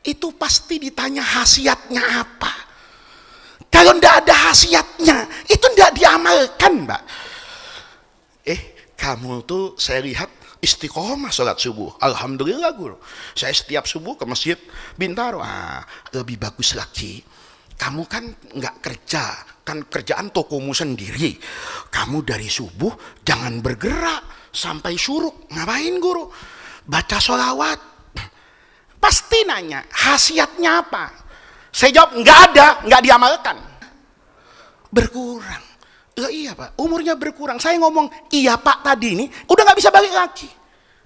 itu pasti ditanya khasiatnya apa. Kalau ndak ada khasiatnya, itu ndak diamalkan, Mbak. Kamu tuh saya lihat istiqomah sholat subuh. Alhamdulillah guru. Saya setiap subuh ke masjid Bintaro. Lebih bagus lagi. Kamu kan nggak kerja, kan kerjaan tokomu sendiri. Kamu dari subuh jangan bergerak sampai syuruk. Ngapain guru? Baca sholawat. Pasti nanya, khasiatnya apa? Saya jawab, nggak ada, nggak diamalkan. Berkurang. Iya Pak, umurnya berkurang. Saya ngomong, iya Pak tadi ini, udah nggak bisa balik lagi.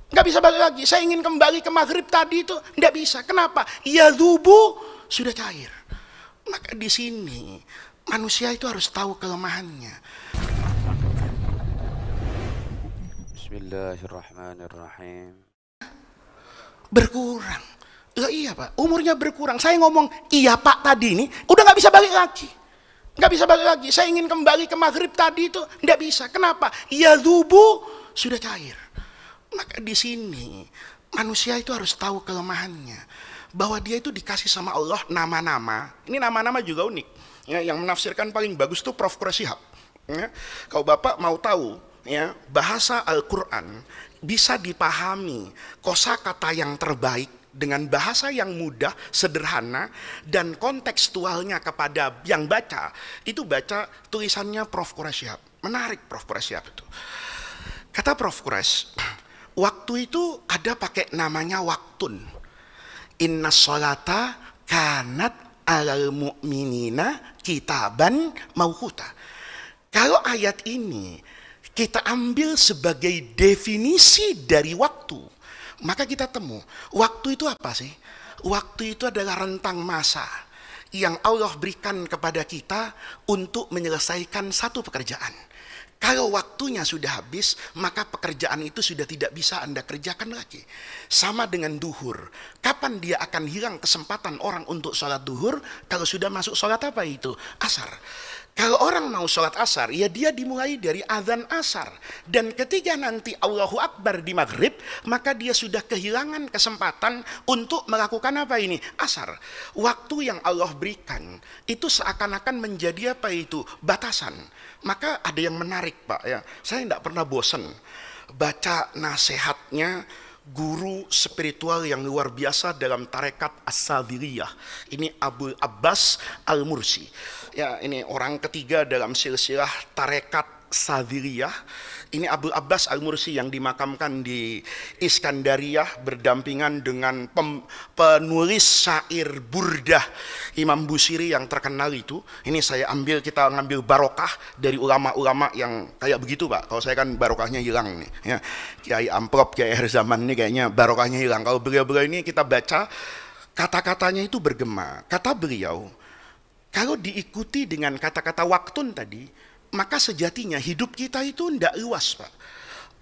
Nggak bisa balik lagi. Saya ingin kembali ke maghrib tadi itu, nggak bisa. Kenapa? Ya zubu sudah cair. Maka di sini manusia itu harus tahu kelemahannya. Bismillahirrahmanirrahim. Berkurang. Iya Pak, umurnya berkurang. Saya ngomong, iya Pak tadi ini, udah nggak bisa balik lagi. Nggak bisa balik lagi. Saya ingin kembali ke maghrib tadi itu, nggak bisa. Kenapa? Ya zubu sudah cair. Maka di sini manusia itu harus tahu kelemahannya, bahwa dia itu dikasih sama Allah nama-nama. Ini nama-nama juga unik. Ya, yang menafsirkan paling bagus itu Prof. Quraisyhab. Ya, kalau Bapak mau tahu, ya, bahasa Al-Quran bisa dipahami kosakata yang terbaik dengan bahasa yang mudah, sederhana, dan kontekstualnya kepada yang baca, itu baca tulisannya Prof. Quraisyhab. Menarik Prof. Quraisyhab itu. Kata Prof. Quraisyhab, waktu itu ada pakai namanya waktun. Inna sholata kanat alal mu'minina kitaban mawquta. Kalau ayat ini kita ambil sebagai definisi dari waktu, maka kita temu, waktu itu apa sih? Waktu itu adalah rentang masa yang Allah berikan kepada kita untuk menyelesaikan satu pekerjaan. Kalau waktunya sudah habis, maka pekerjaan itu sudah tidak bisa Anda kerjakan lagi. Sama dengan duhur. Kapan dia akan hilang kesempatan orang untuk sholat duhur? Kalau sudah masuk sholat apa itu? Asar. Kalau orang mau sholat asar, ya dia dimulai dari azan asar. Dan ketika nanti Allahu Akbar di maghrib, maka dia sudah kehilangan kesempatan untuk melakukan apa ini? Asar. Waktu yang Allah berikan, itu seakan-akan menjadi apa itu? Batasan. Maka ada yang menarik Pak, ya. Saya tidak pernah bosan baca nasihatnya guru spiritual yang luar biasa dalam tarekat As-Sadhiliyah. Ini Abu Abbas Al-Mursi. Ya, ini orang ketiga dalam silsilah tarekat Sadhiliyah. Ini Abu Abbas Al-Mursi yang dimakamkan di Iskandariyah berdampingan dengan penulis syair Burdah Imam Busiri yang terkenal itu. Ini saya ambil, kita ngambil barokah dari ulama-ulama yang kayak begitu Pak. Kalau saya kan barokahnya hilang nih. Ya, Kiai Amprop, Kiai Akhir Zaman ini kayaknya barokahnya hilang. Kalau beliau-beliau ini kita baca kata-katanya itu bergema. Kata beliau, kalau diikuti dengan kata-kata waktun tadi, maka sejatinya hidup kita itu tidak luas Pak.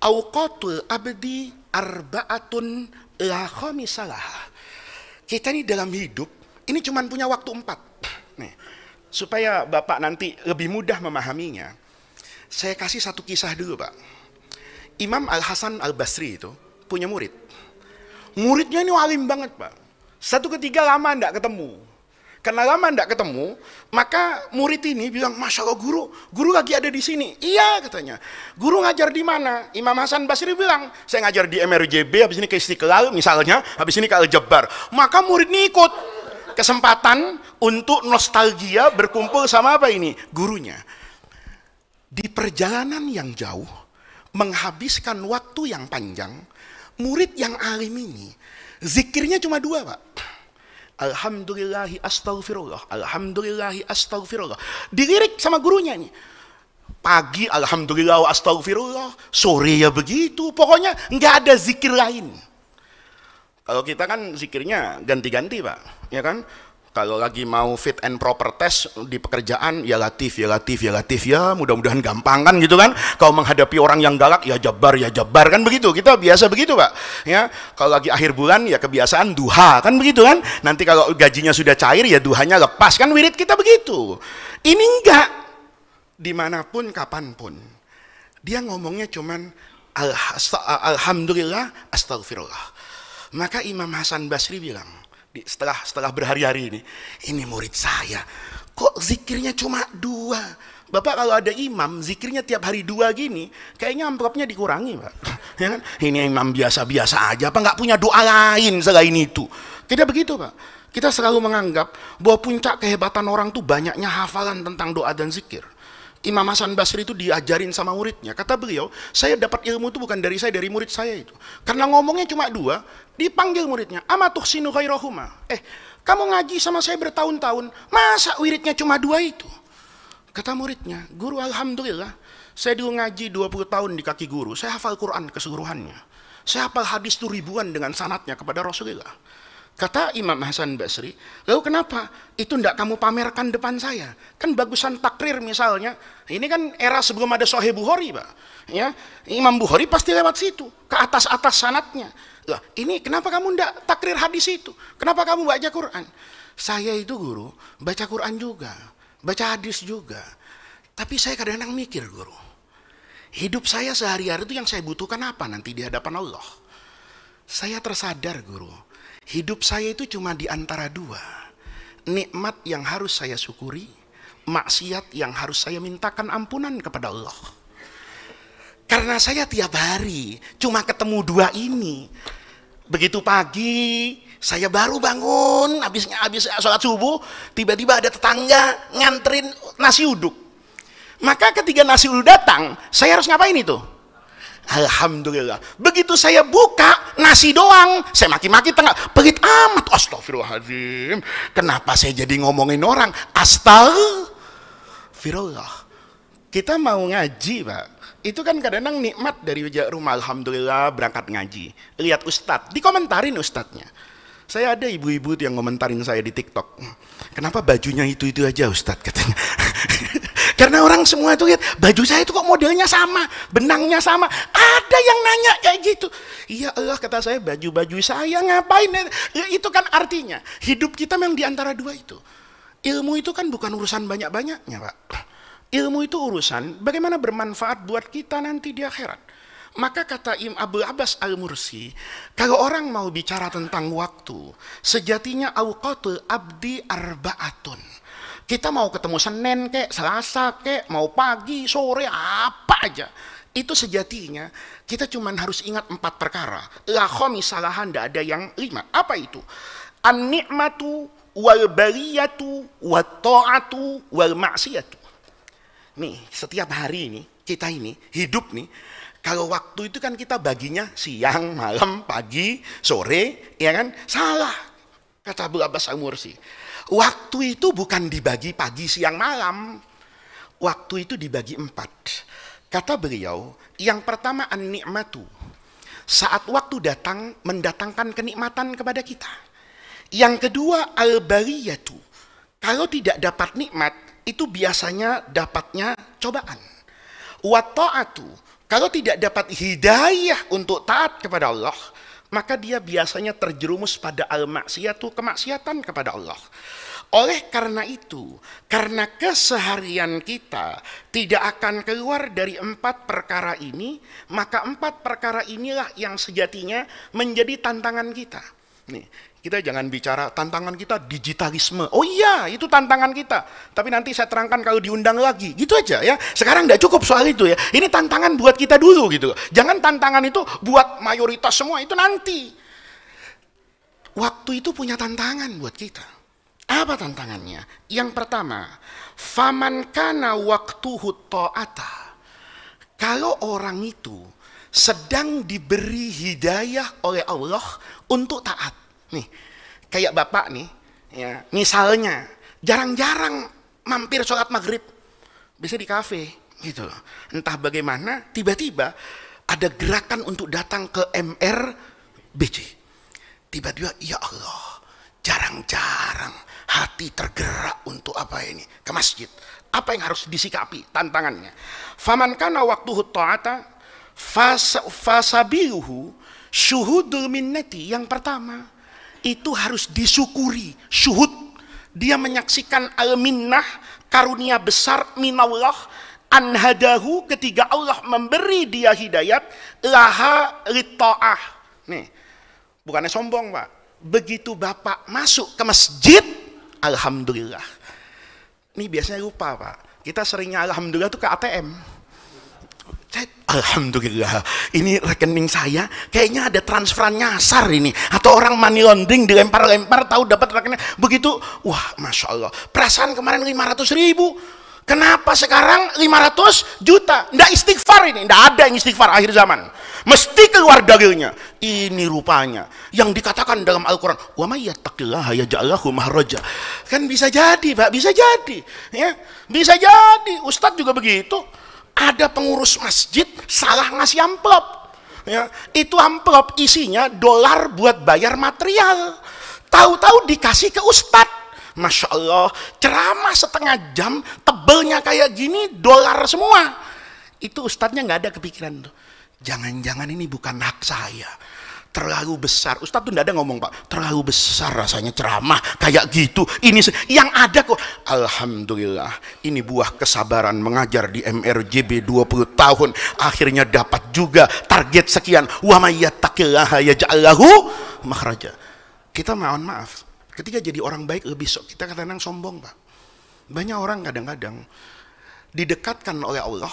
Auqatul abdi arba'atun la khamisalah. Kita ini dalam hidup, ini cuma punya waktu 4. Nih, supaya Bapak nanti lebih mudah memahaminya, saya kasih satu kisah dulu Pak. Imam Al-Hasan Al-Basri itu punya murid. Muridnya ini alim banget Pak. Satu ketika lama tidak ketemu. Karena lama tidak ketemu, maka murid ini bilang, Masya Allah guru lagi ada di sini. Iya katanya. Guru ngajar di mana? Imam Hasan Basri bilang, saya ngajar di MRJB, habis ini ke Istiqlal misalnya, habis ini ke Al-Jabbar. Maka murid ini ikut. Kesempatan untuk nostalgia berkumpul sama apa ini? Gurunya. Di perjalanan yang jauh, menghabiskan waktu yang panjang, murid yang alim ini, zikirnya cuma 2 Pak. Alhamdulillahi astaghfirullah, alhamdulillahi astaghfirullah. Dilirik sama gurunya ini. Pagi alhamdulillah astaghfirullah, sore ya begitu. Pokoknya nggak ada zikir lain. Kalau kita kan zikirnya ganti-ganti Pak, ya kan? Kalau lagi mau fit and proper test di pekerjaan, ya latif, ya latif, ya latif, ya mudah-mudahan gampang kan gitu kan. Kalau menghadapi orang yang galak, ya jabar kan begitu. Kita biasa begitu Pak. Ya, kalau lagi akhir bulan, ya kebiasaan duha kan begitu kan. Nanti kalau gajinya sudah cair, ya duhanya lepas kan, wirid kita begitu. Ini enggak. Dimanapun, kapanpun. Dia ngomongnya cuman alhamdulillah, astagfirullah. Maka Imam Hasan Basri bilang, Setelah berhari-hari ini murid saya, kok zikirnya cuma 2? Bapak kalau ada imam zikirnya tiap hari 2 gini, kayaknya amplopnya dikurangi, Pak. Ya kan? Ini imam biasa-biasa aja, apa nggak punya doa lain selain itu? Tidak begitu, Pak. Kita selalu menganggap bahwa puncak kehebatan orang tuh banyaknya hafalan tentang doa dan zikir. Imam Hasan Basri itu diajarin sama muridnya. Kata beliau, saya dapat ilmu itu bukan dari saya, dari murid saya itu. Karena ngomongnya cuma 2, dipanggil muridnya, amatuhsinu khairahuma. Kamu ngaji sama saya bertahun-tahun, masa wiridnya cuma 2 itu? Kata muridnya, guru alhamdulillah, saya dulu ngaji 20 tahun di kaki guru, saya hafal Quran keseluruhannya. Saya hafal hadis itu ribuan dengan sanadnya kepada Rasulullah. Kata Imam Hasan Basri, lalu kenapa itu tidak kamu pamerkan depan saya? Kan bagusan takrir misalnya, ini kan era sebelum ada Sahih Bukhari, Pak. Ya, Imam Bukhari pasti lewat situ, ke atas-atas sanadnya. Lah, ini kenapa kamu tidak takrir hadis itu? Kenapa kamu baca Quran? Saya itu guru, baca Quran juga, baca hadis juga. Tapi saya kadang-kadang mikir, guru, hidup saya sehari-hari itu yang saya butuhkan apa nanti di hadapan Allah? Saya tersadar, guru, hidup saya itu cuma di antara 2. Nikmat yang harus saya syukuri, maksiat yang harus saya mintakan ampunan kepada Allah. Karena saya tiap hari cuma ketemu 2 ini. Begitu pagi, saya baru bangun, habis sholat subuh, tiba-tiba ada tetangga nganterin nasi uduk. Maka ketika nasi uduk datang, saya harus ngapain itu? Alhamdulillah. Begitu saya buka nasi doang, saya maki-maki tengah, pelit amat, astagfirullahaladzim. Kenapa saya jadi ngomongin orang? Astagfirullah. Kita mau ngaji, Pak, itu kan kadang-kadang nikmat dari rumah, alhamdulillah berangkat ngaji. Lihat ustadz, dikomentarin ustadznya. Saya ada ibu-ibu yang komentarin saya di TikTok. Kenapa bajunya itu aja ustadz, katanya. Karena orang semua itu lihat, baju saya itu kok modelnya sama, benangnya sama. Ada yang nanya kayak gitu. Iya Allah, kata saya, baju-baju saya ngapain? Itu kan artinya, hidup kita memang di antara 2 itu. Ilmu itu kan bukan urusan banyak-banyaknya, Pak. Ilmu itu urusan bagaimana bermanfaat buat kita nanti di akhirat. Maka kata Imam Abu Abbas Al-Mursi, kalau orang mau bicara tentang waktu, sejatinya awqatul abdi arba'atun. Kita mau ketemu Senin kek, Selasa kek, mau pagi, sore, apa aja. Itu sejatinya kita cuma harus ingat 4 perkara. La khomisalahan, tidak ada yang 5. Apa itu? An-ni'matu wal bariyatu wat ta'atu wal maksiyatu. Nih, setiap hari ini, kita ini, hidup nih, kalau waktu itu kan kita baginya siang, malam, pagi, sore, ya kan? Salah, kata Abu Abbas Al-Mursi. Waktu itu bukan dibagi pagi, siang, malam. Waktu itu dibagi 4. Kata beliau, yang pertama an-ni'matu. Saat waktu datang, mendatangkan kenikmatan kepada kita. Yang kedua al-bariyatu. Kalau tidak dapat nikmat, itu biasanya dapatnya cobaan. Wa ta'atu. Kalau tidak dapat hidayah untuk taat kepada Allah, maka dia biasanya terjerumus pada al-maksiyatu, kemaksiatan kepada Allah. Oleh karena itu, karena keseharian kita tidak akan keluar dari 4 perkara ini, maka 4 perkara inilah yang sejatinya menjadi tantangan kita. Nih, kita jangan bicara tantangan kita digitalisme. Oh iya, itu tantangan kita. Tapi nanti saya terangkan kalau diundang lagi. Gitu aja ya. Sekarang tidak cukup soal itu ya. Ini tantangan buat kita dulu gitu. Jangan tantangan itu buat mayoritas semua, itu nanti. Waktu itu punya tantangan buat kita. Apa tantangannya? Yang pertama, faman kana waktuhu ta'ata. Kalau orang itu sedang diberi hidayah oleh Allah untuk taat. Nih, kayak bapak nih, ya, misalnya jarang-jarang mampir sholat maghrib, biasa di kafe, gitu. Entah bagaimana, tiba-tiba ada gerakan untuk datang ke MRBC. Tiba-tiba, ya Allah, jarang-jarang hati tergerak untuk apa ini? Ke masjid. Apa yang harus disikapi? Tantangannya. Faman kana waktuhu ta'ata fasabiluhu syuhudul minnati. Yang pertama, itu harus disyukuri. Syuhud. Dia menyaksikan al-minnah, karunia besar minallah, anhadahu, ketika Allah memberi dia hidayat, laha litta'ah. Nih, bukannya sombong, Pak. Begitu Bapak masuk ke masjid, alhamdulillah. Ini biasanya lupa Pak, kita seringnya alhamdulillah tuh ke ATM. Alhamdulillah, ini rekening saya kayaknya ada transferan nyasar ini, atau orang money laundering dilempar-lempar tahu dapat rekening begitu, wah masya Allah, perasaan kemarin 500.000, kenapa sekarang 500 juta? Nggak istighfar ini, nggak ada yang istighfar akhir zaman, mesti keluar dalilnya. Ini rupanya yang dikatakan dalam Al-Quran, wa may yattaqillaha yaj'al lahu makhraja. Kan bisa jadi Pak, bisa jadi ya, bisa jadi. Ustadz juga begitu. Ada pengurus masjid salah ngasih amplop, ya, itu amplop isinya dolar buat bayar material, tahu-tahu dikasih ke ustadz. Masya Allah, ceramah setengah jam, tebelnya kayak gini, dolar semua. Itu ustadznya nggak ada kepikiran tuh, jangan-jangan ini bukan hak saya, terlalu besar. Ustadz tuh nggak ada ngomong Pak, terlalu besar rasanya ceramah kayak gitu. Ini yang ada kok, alhamdulillah, ini buah kesabaran mengajar di MRJB 20 tahun, akhirnya dapat juga target sekian. Wa may yattaqillaha yaj'al lahu makhraja. Kita mohon maaf, ketika jadi orang baik lebih kita kadang-kadang sombong Pak. Banyak orang kadang-kadang didekatkan oleh Allah,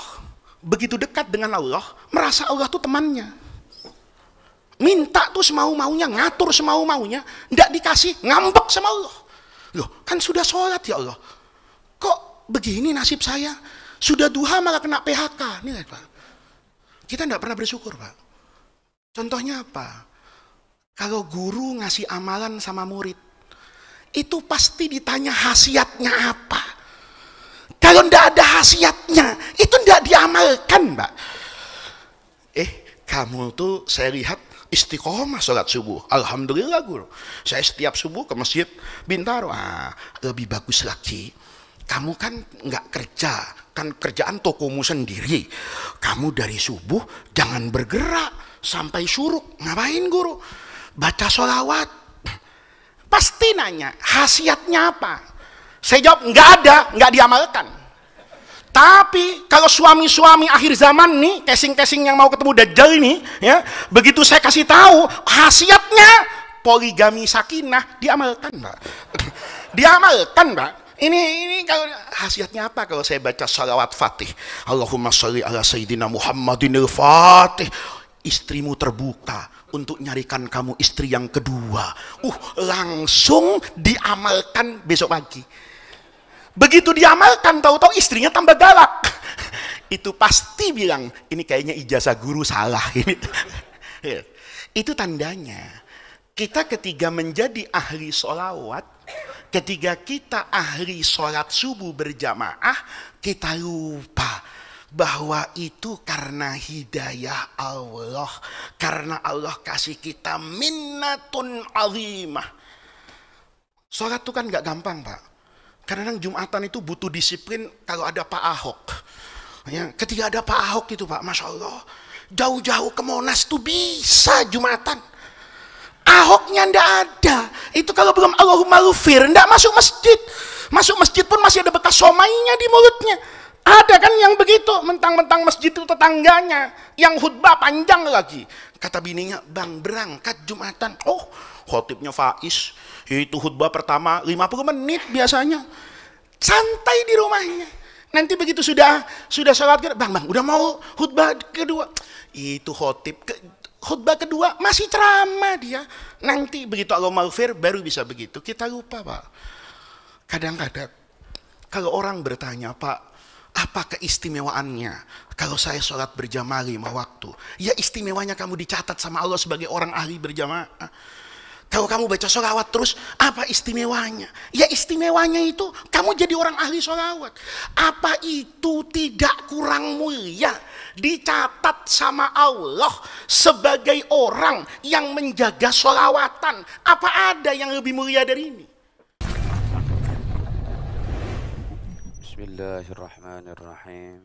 begitu dekat dengan Allah, merasa Allah tuh temannya. Minta tuh semau-maunya, ngatur semau-maunya, ndak dikasih, ngambek sama Allah. Loh, kan sudah sholat ya Allah, kok begini nasib saya? Sudah duha malah kena PHK. Nih Pak, kita ndak pernah bersyukur Pak. Contohnya apa? Kalau guru ngasih amalan sama murid, itu pasti ditanya khasiatnya apa. Kalau ndak ada khasiatnya, itu ndak diamalkan Pak. Kamu tuh saya lihat istiqomah sholat subuh, alhamdulillah guru, saya setiap subuh ke masjid Bintaro. Lebih bagus lagi, kamu kan nggak kerja, kan kerjaan tokomu sendiri, kamu dari subuh jangan bergerak sampai syuruk. Ngapain guru? Baca sholawat. Pasti nanya khasiatnya apa, saya jawab nggak ada, nggak diamalkan. Tapi kalau suami-suami akhir zaman nih, casing-casing yang mau ketemu Dajjal ini, ya, begitu saya kasih tahu khasiatnya poligami sakinah, diamalkan Pak. Diamalkan Pak. Ini kalau khasiatnya apa? Kalau saya baca salawat Fatih, Allahumma sholli ala sayyidina Muhammadin al-Fatih, istrimu terbuka untuk nyarikan kamu istri yang kedua. Langsung diamalkan besok pagi. Begitu diamalkan, tahu-tahu istrinya tambah galak. Itu pasti bilang, ini kayaknya ijazah guru salah ini. Itu tandanya kita ketika menjadi ahli sholawat, ketika kita ahli sholat subuh berjamaah, kita lupa bahwa itu karena hidayah Allah, karena Allah kasih kita minnatun azimah. Sholat itu kan gak gampang Pak. Kadang-kadang Jumatan itu butuh disiplin. Kalau ada Pak Ahok, ya, ketika ada Pak Ahok itu Pak, Masya Allah, jauh-jauh ke Monas tuh bisa Jumatan. Ahoknya ndak ada. Itu kalau belum Allahumma ghufir, ndak masuk masjid. Masuk masjid pun masih ada bekas somainya di mulutnya. Ada kan yang begitu, mentang-mentang masjid itu tetangganya, yang khutbah panjang lagi. Kata bininya, bang berangkat Jumatan. Khotibnya Faiz, itu khutbah pertama 50 menit biasanya, santai di rumahnya. Nanti begitu sudah sholat, bang udah mau khutbah kedua, itu khutbah kedua masih ceramah dia. Nanti begitu Allah maghfir baru bisa begitu. Kita lupa Pak. Kadang-kadang kalau orang bertanya, Pak, apa keistimewaannya kalau saya sholat berjamaah 5 waktu? Ya istimewanya kamu dicatat sama Allah sebagai orang ahli berjamaah. Kalau kamu baca sholawat terus, apa istimewanya? Ya istimewanya itu kamu jadi orang ahli sholawat. Apa itu tidak kurang mulia? Dicatat sama Allah sebagai orang yang menjaga sholawatan. Apa ada yang lebih mulia dari ini? Bismillahirrahmanirrahim.